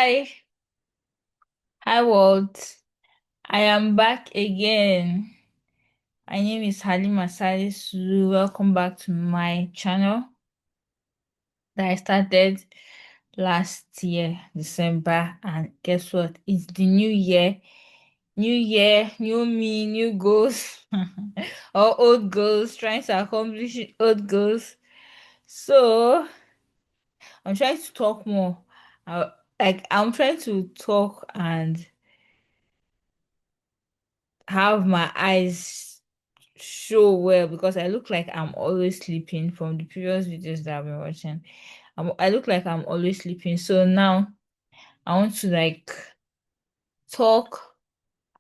Hi, hi Walt. I am back again. My name is Halima Salisu. Welcome back to my channel that I started last year, December. And guess what? It's the new year. New year, new me, new goals. Or old goals, trying to accomplish old goals. So I'm trying to talk more. Uh, I'm trying to talk and have my eyes show well because I look like I'm always sleeping from the previous videos that I've been watching. I look like I'm always sleeping. So now I want to talk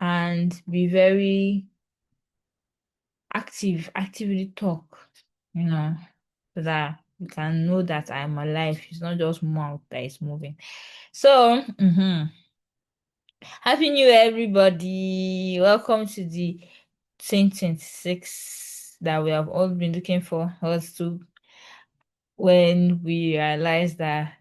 and be very actively talk, you know, so that you can know that I'm alive. It's not just mouth that is moving. So, Happy New Year, everybody. Welcome to the 2026 that we have all been looking for us to when we realize that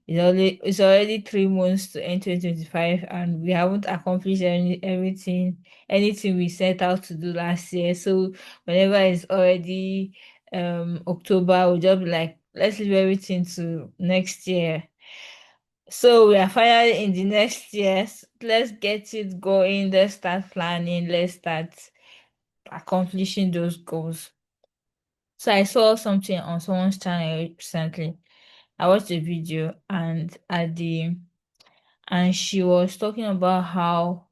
it's already 3 months to end 2025 and we haven't accomplished anything we set out to do last year. So whenever it's already October, we'll just be like, let's leave everything to next year. So we are finally in the next year. Let's get it going. Let's start planning. Let's start accomplishing those goals. So I saw something on someone's channel recently. I watched a video and she was talking about how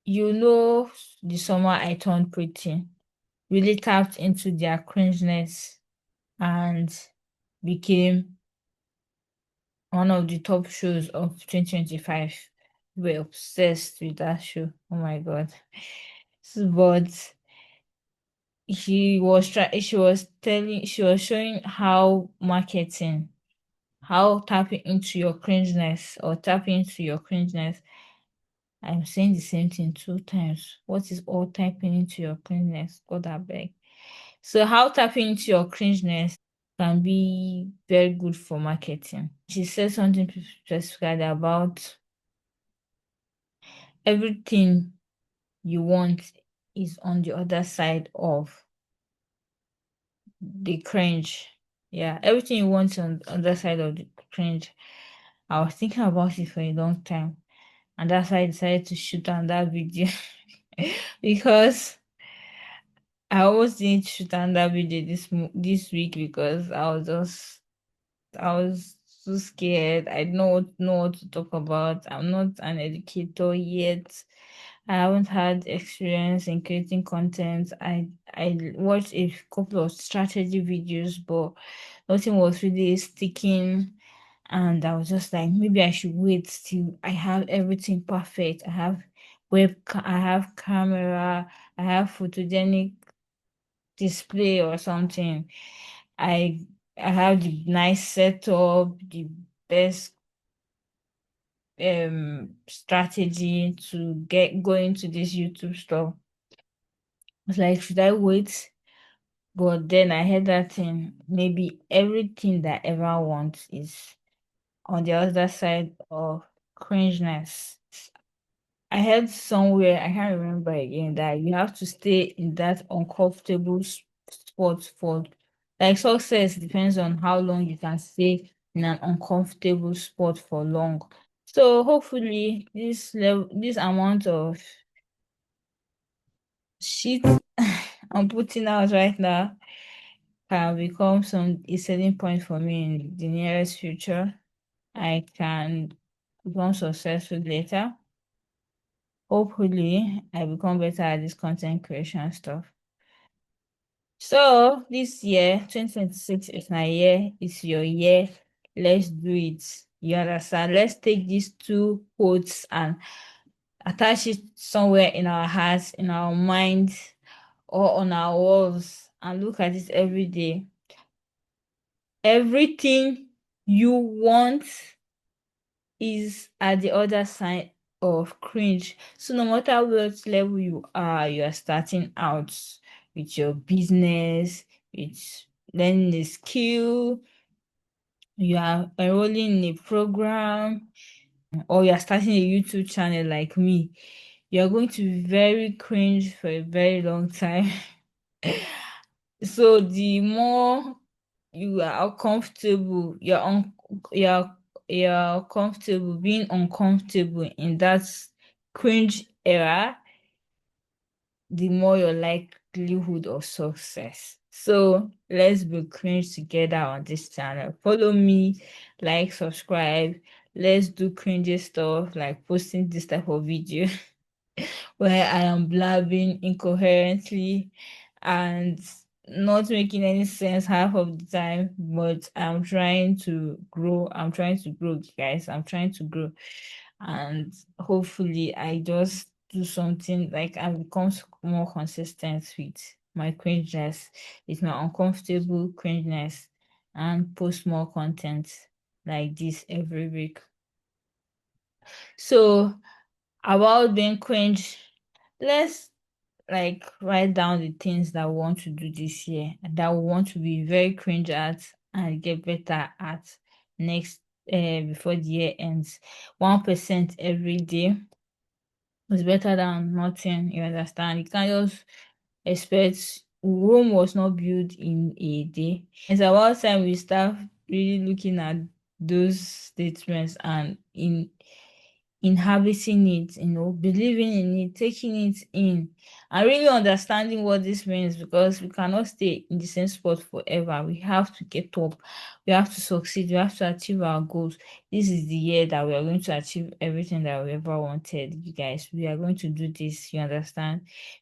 the summer I turned pretty really tapped into their cringeness and became one of the top shows of 2025. We're obsessed with that show. Oh my god. But she was showing how marketing, how tapping into your cringeness or tapping into your cringeness. I'm saying the same thing 2 times. What is all tapping into your cringeness? God I beg. So how tapping into your cringeness can be very good for marketing. She said something specifically about everything you want is on the other side of the cringe. Yeah, everything you want is on the other side of the cringe. I was thinking about it for a long time, and that's why I decided to shoot on that video because I almost didn't shoot on that video this week because I was so scared. I don't know what to talk about. I'm not an educator yet. I haven't had experience in creating content. I watched a couple of strategy videos, but nothing was really sticking. And I was just like, maybe I should wait till I have everything perfect. I have camera, I have photogenic display or something. I I have the nice setup, the best strategy to get going to this YouTube stuff. I was like, should I wait? But then I heard that thing, maybe everything that I ever want is on the other side of cringeness. I heard somewhere, I can't remember again, that you have to stay in that uncomfortable spot for like success depends on how long you can stay in an uncomfortable spot for long. So hopefully this amount of shit I'm putting out right now can become a selling point for me in the nearest future. I can become successful later. Hopefully, I become better at this content creation stuff. So this year, 2026 is my year. It's your year. Let's do it. You understand? Let's take these two quotes and attach it somewhere in our hearts, in our minds, or on our walls and look at it every day. Everything you want is at the other side of cringe. So no matter what level you are starting out with your business, with learning a skill, you are enrolling in a program, or you're starting a YouTube channel like me, you're going to be very cringe for a very long time. So the more you are uncomfortable, you're you're comfortable being uncomfortable in that cringe era, the more your likelihood of success. So let's be cringe together on this channel. Follow me, like, subscribe. Let's do cringy stuff like posting this type of video where I am blabbing incoherently and not making any sense half of the time, but I'm trying to grow. I'm trying to grow, guys. I'm trying to grow. And hopefully I just do something like I become more consistent with my cringeness, with my uncomfortable cringeness, and post more content like this every week. So about being cringe, let's like write down the things that we want to do this year, that we want to be very cringe at and get better at next before the year ends. 1% every day is better than nothing. You understand? You can't just expect Rome was not built in a day. It's about time we start really looking at those statements and inhabiting it, believing in it, taking it in, and really understanding what this means, because we cannot stay in the same spot forever. We have to get up, we have to succeed, we have to achieve our goals. This is the year that we are going to achieve everything that we ever wanted, you guys. We are going to do this, you understand?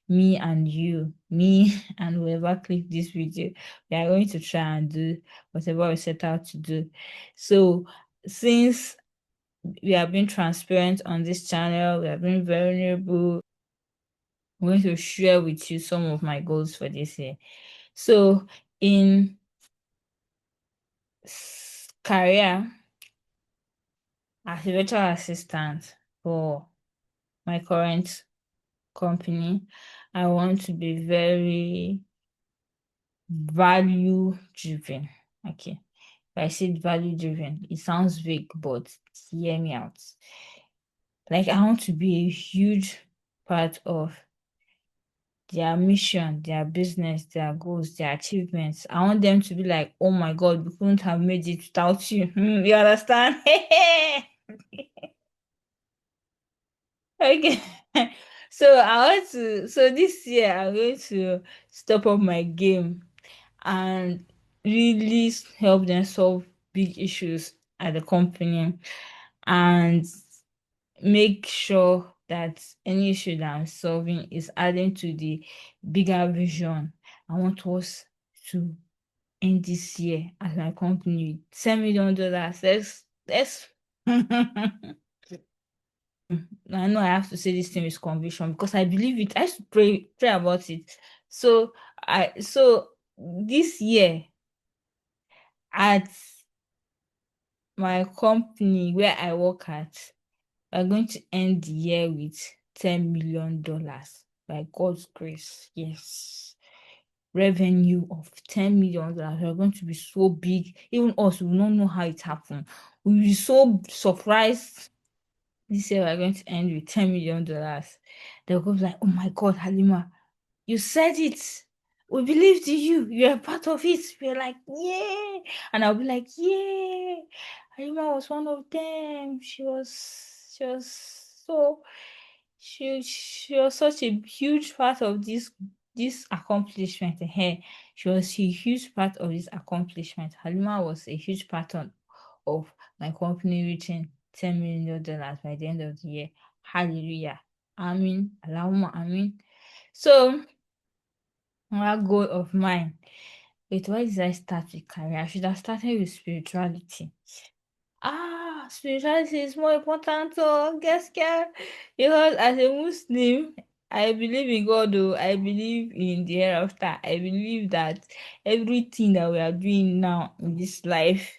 Me and you, me and whoever click this video, we are going to try and do whatever we set out to do. So since we have been transparent on this channel, we have been vulnerable, I'm going to share with you some of my goals for this year. So in career, as a virtual assistant for my current company, I want to be very value driven. Okay. If I said value driven, it sounds vague, but hear me out. Like, I want to be a huge part of their mission, their business, their goals, their achievements. I want them to be like, oh my God, we couldn't have made it without you. You understand? Okay. So this year I'm going to step up my game and really help them solve big issues at the company, and make sure that any issue that I'm solving is adding to the bigger vision. I want us to end this year as my company with $10 million. Let's I know I have to say this thing with conviction because I believe it. I used to pray about it. So this year at my company where I work at, we're going to end the year with $10 million by God's grace. Yes. Revenue of $10 million. We're going to be so big. Even us, we will not know how it happened. We'll be so surprised. This year we're going to end with $10 million. They'll go like, oh my God, Halima, you said it. We believed in you. You're a part of it. We're like, yeah. And I'll be like, yeah. Halima was one of them. She was such a huge part of this accomplishment. She was a huge part of this accomplishment. Halima was a huge part of my company reaching $10 million by the end of the year. Hallelujah. Amen. Allahumma amen. So, another goal of mine. Wait, why did I start with career? I should have started with spirituality. Spirituality is more important, so guess yeah. Because as a Muslim, I believe in God, though. I believe in the hereafter. I believe that everything that we are doing now in this life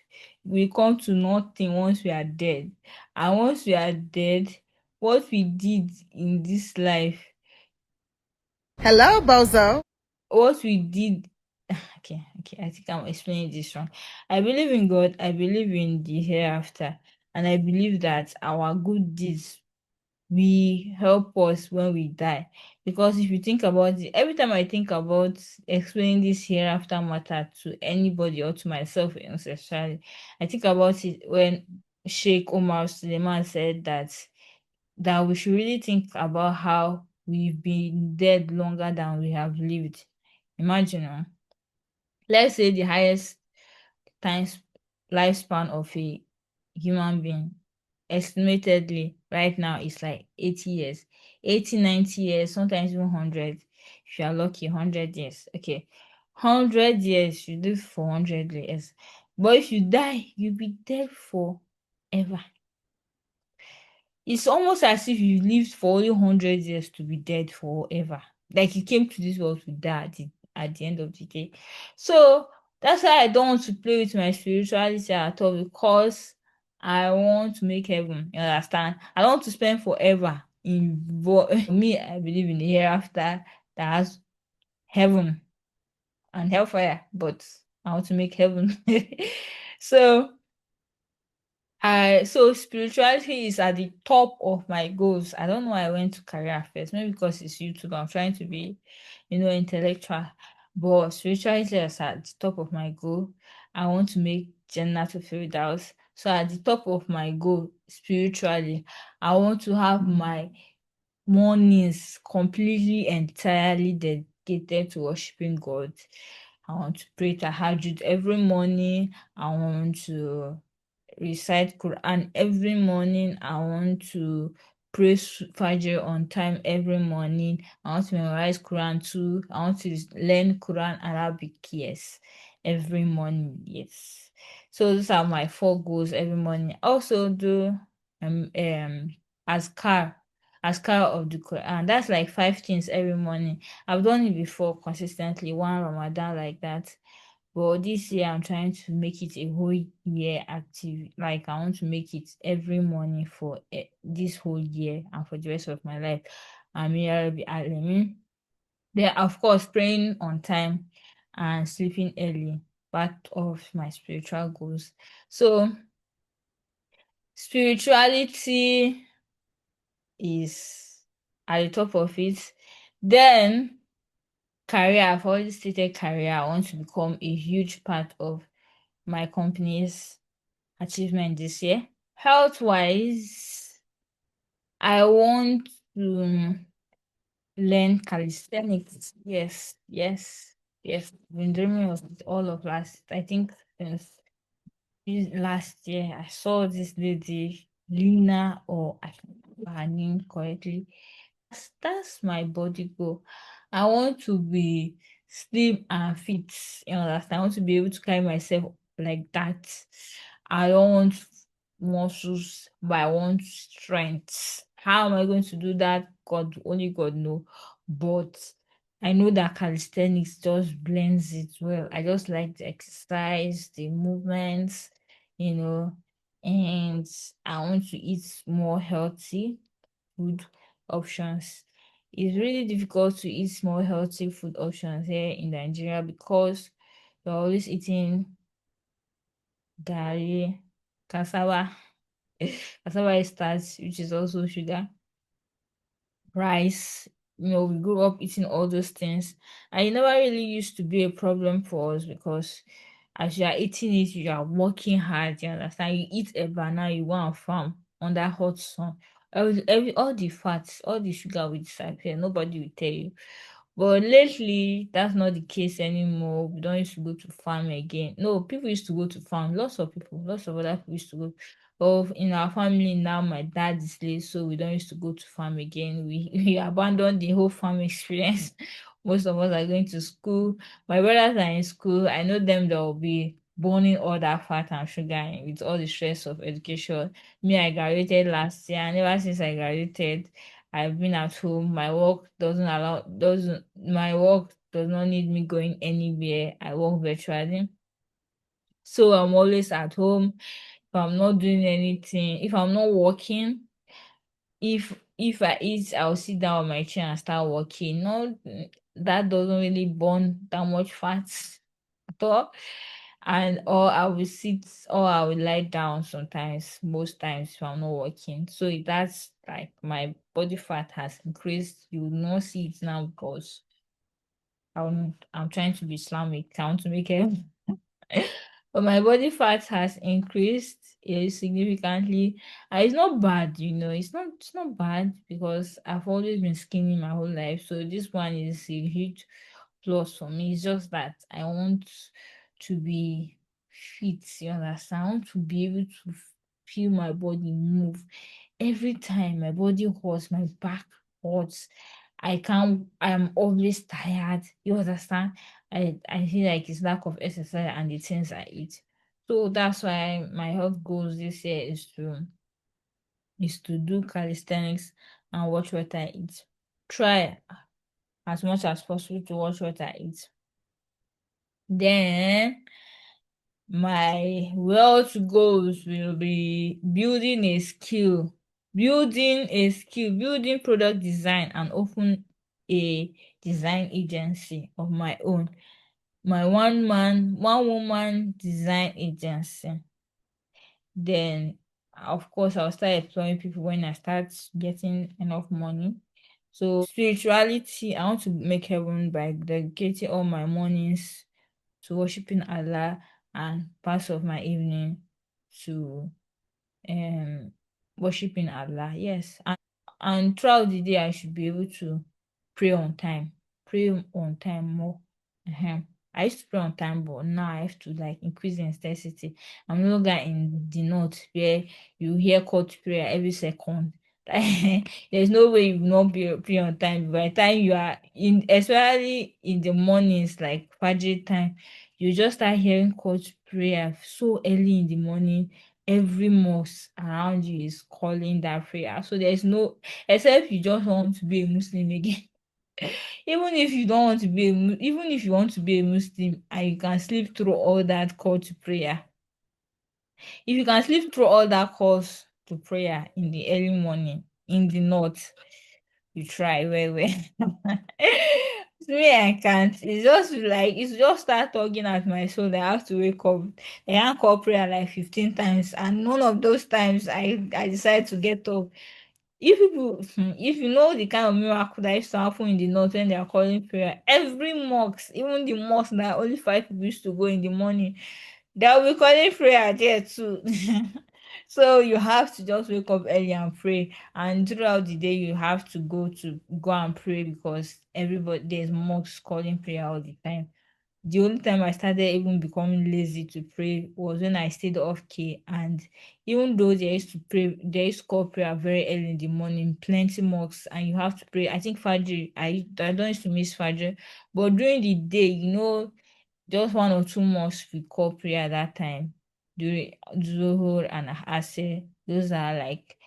will come to nothing once we are dead. And once we are dead, what we did in this life, Hello, Bozo. what we did okay, I think I'm explaining this wrong. I believe in God, I believe in the hereafter, and I believe that our good deeds will help us when we die. Because if you think about it, every time I think about explaining this hereafter matter to anybody or to myself especially, I think about it when Sheikh Omar Suleiman said that we should really think about how we've been dead longer than we have lived. Imagine, let's say the highest times lifespan of a human being estimatedly right now is like 80 years, 80, 90 years, sometimes even 100. If you are lucky, 100 years. Okay, 100 years, you live for 100 years. But if you die, you'll be dead forever. It's almost as if you lived for only 100 years to be dead forever. Like you came to this world to die at the end of the day. So that's why I don't want to play with my spirituality at all, because I want to make heaven. You understand? I don't want to spend forever in me. I believe in the hereafter that has heaven and hellfire, but I want to make heaven. So so spirituality is at the top of my goals. I don't know why I went to career first. Maybe because it's YouTube. I'm trying to be, intellectual. But spirituality is at the top of my goal. I want to make Jannah to Firdaus. So at the top of my goal spiritually, I want to have my mornings completely entirely dedicated to worshiping God. I want to pray tahajjud every morning. I want to recite Quran every morning. I want to pray Fajr on time every morning. I want to memorize Quran too. I want to learn Quran Arabic, yes, every morning, yes. So those are my four goals every morning. I also do Azkar, Azkar of the Quran. That's like 5 things every morning. I've done it before consistently, one Ramadan like that. But this year I'm trying to make it a whole year active. Like I want to make it every morning for this whole year and for the rest of my life. Alamin. Then of course praying on time and sleeping early, part of my spiritual goals. So spirituality is at the top of it. Then career, I've already stated career. I want to become a huge part of my company's achievement this year. Health wise, I want to learn calisthenics. Yes, yes, yes. Been dreaming of it all of last. I think since last year, I saw this lady, Lina, or I can remember her name correctly. That's my body goal. I want to be slim and fit. You understand? I want to be able to carry myself like that. I don't want muscles, but I want strength. How am I going to do that? God, only God know. But I know that calisthenics just blends it well. I just like the exercise, the movements, you know, and I want to eat more healthy food options. It's really difficult to eat more healthy food options here in Nigeria because you're always eating gari, cassava, cassava is starch, which is also sugar, rice. We grew up eating all those things. And it never really used to be a problem for us because as you are eating it, you are working hard. You understand? You eat a banana, you go and farm under hot sun. All the fats, all the sugar will disappear. Nobody will tell you. But lately, that's not the case anymore. We don't used to go to farm again. No, people used to go to farm. Lots of people, lots of other people used to go. But in our family now, my dad is late, so we don't used to go to farm again. We abandoned the whole farm experience. Most of us are going to school. My brothers are in school. I know them, they'll be burning all that fat and sugar with all the stress of education. Me, I graduated last year, and ever since I graduated, I've been at home. My work does not need me going anywhere. I work virtually. So I'm always at home. If I'm not doing anything, if I'm not working, if I eat, I'll sit down on my chair and start working. No, that doesn't really burn that much fat at all. And or I will sit or I will lie down sometimes, most times if I'm not working. So if that's like my body fat has increased, you will not see it now because I'm trying to be Islamic. I want to make it but my body fat has increased significantly. And it's not bad, it's not bad because I've always been skinny my whole life. So this one is a huge plus for me. It's just that I want to be fit, you understand? I want to be able to feel my body move. Every time my body hurts, my back hurts. I'm always tired. You understand? I feel like it's lack of exercise and the things I eat. So that's why my health goals this year is to do calisthenics and watch what I eat. Try as much as possible to watch what I eat. Then my wealth goals will be building product design and open a design agency of my own. My one woman design agency. Then, of course, I'll start employing people when I start getting enough money. So, spirituality, I want to make heaven by dedicating all my mornings to worshiping Allah and parts of my evening to um worshiping Allah. Yes. And throughout the day I should be able to pray on time. Pray on time more. uh I used to pray on time, but now I have to like increase the intensity. I'm no longer in the north where you hear call to prayer every second. There's no way you will not be pray on time. By the time you are in, especially in the mornings, like Fajr time, you just start hearing call to prayer so early in the morning. Every mosque around you is calling that prayer. So there's no, except you just want to be a Muslim again. Even if you don't want to be even if you want to be a Muslim and you can sleep through all that call to prayer, if you can sleep through all that calls to prayer in the early morning in the north, you try well. Me, I can't. It's just start talking at my soul. I have to wake up. I can't call prayer like 15 times, and none of those times I decide to get up. If people, if you know the kind of miracle that used to happen in the north when they are calling prayer, every mosque, even the mosque that only five people used to go in the morning, they'll be calling prayer there too. So you have to just wake up early and pray, and throughout the day you have to go and pray because everybody there's mosques calling prayer all the time. The only time I started even becoming lazy to pray was when I stayed off K. And even though they used to call prayer very early in the morning, plenty mosques, and you have to pray. I think Fajr, I don't used to miss Fajr, but during the day, just one or two mosques we call prayer at that time. During Zuhur and Asr, those are like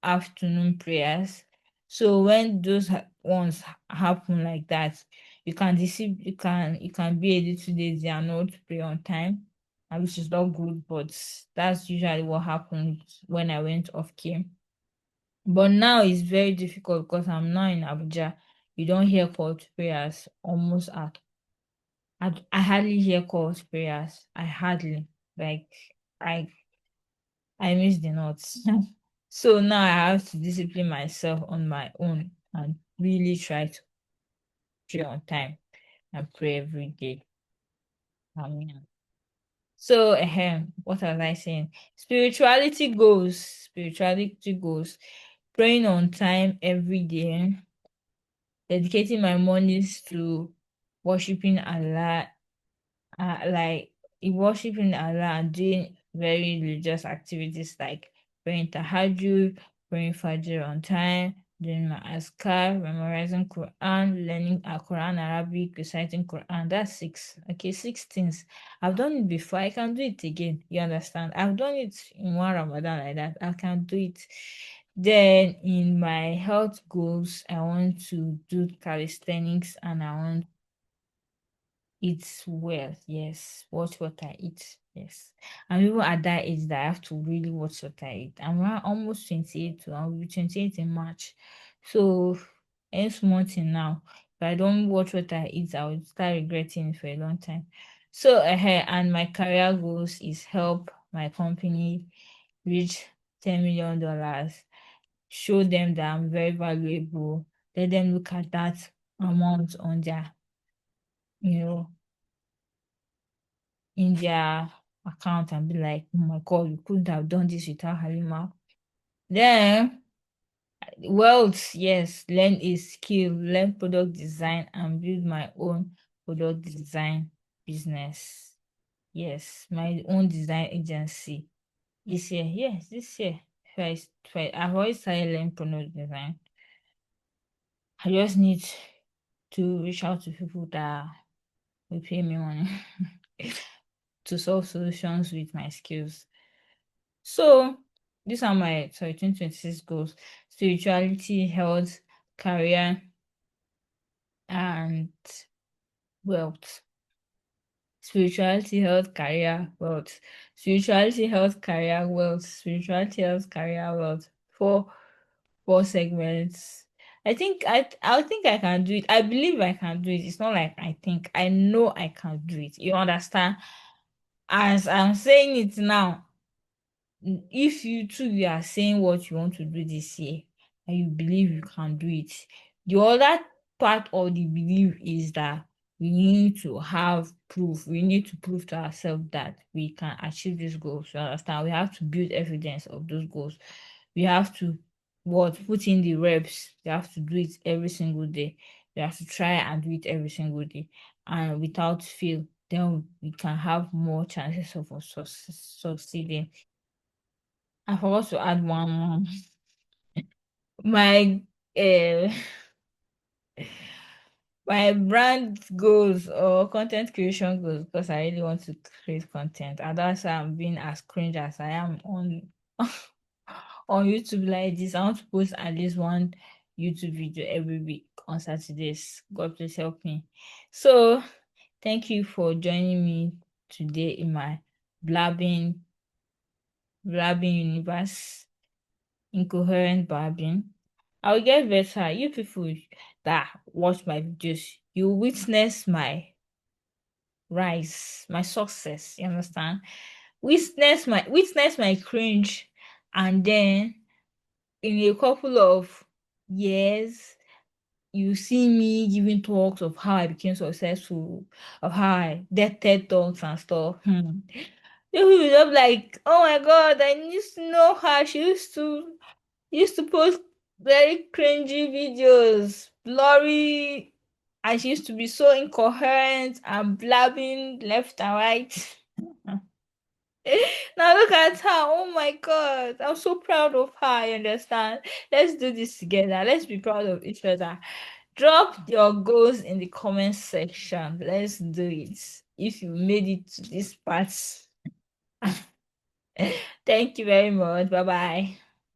afternoon prayers. So when those ones happen like that, you can be a little lazy and not pray on time, and which is not good, but that's usually what happened when I went off care. But now it's very difficult because I'm now in Abuja. You don't hear call to prayers almost at I hardly hear call to prayers. I hardly like I I miss the notes. So now I have to discipline myself on my own and really try to pray on time and pray every day. Amen. So, what was I saying? Spirituality goes, praying on time every day, dedicating my mornings to worshiping Allah, like worshiping Allah and doing very religious activities like praying tahajjud, praying fajr on time, doing my askar, memorizing Quran, learning Quran Arabic, reciting Quran. That's six. Okay, six things. I've done it before. I can do it again. You understand? I've done it in one Ramadan like that. I can do it. Then in my health goals, I want to do calisthenics and I want eat well, yes. Watch what I eat, yes. And even at that age that I have to really watch what I eat. I'm around almost 28, so I'll be 28 in March. So any small thing now. If I don't watch what I eat, I will start regretting it for a long time. So, and my career goals is help my company reach $10 million, show them that I'm very valuable, let them look at that amount on their, you know, in their account and be like, oh my God, you couldn't have done this without Halima. Then wealth, yes, learn a skill, learn product design and build my own product design business. Yes, my own design agency. This year, yes, this year. I've always started learning product design. I just need to reach out to people that will pay me money to solve solutions with my skills. So these are my 2026 goals: spirituality, health, career, and wealth. Spirituality, health, career, wealth. Spirituality, health, career, wealth. Spirituality, health, career, wealth. Four segments. I think I can do it. I believe I can do it. It's not like I think. I know I can do it. You understand? As I'm saying it now, if you too you are saying what you want to do this year and you believe you can do it, the other part of the belief is that we need to have proof. We need to prove to ourselves that we can achieve these goals. You understand? We have to build evidence of those goals. We have to put in the reps. We have to do it every single day. We have to try and do it every single day, and without fail, then we can have more chances of us succeeding. I forgot to add one more. My uh, my brand goals or content creation goals, because I really want to create content. And that's why I'm being as cringe as I am on on YouTube like this. I want to post at least one YouTube video every week on Saturdays. God please help me. So thank you for joining me today in my blabbing blabbing universe. Incoherent babbling. I will get better. You people that watch my videos, you witness my rise, my success. You understand? Witness my cringe, and then in a couple of years, you see me giving talks of how I became successful, of how I did TED talks and stuff. You will just like, oh my God, I used to know her. She used to post very cringy videos, blurry, and she used to be so incoherent and blabbing left and right. Now look at her. Oh my God. I'm so proud of her. You understand? Let's do this together. Let's be proud of each other. Drop your goals in the comment section. Let's do it. If you made it to this part. Thank you very much. Bye bye.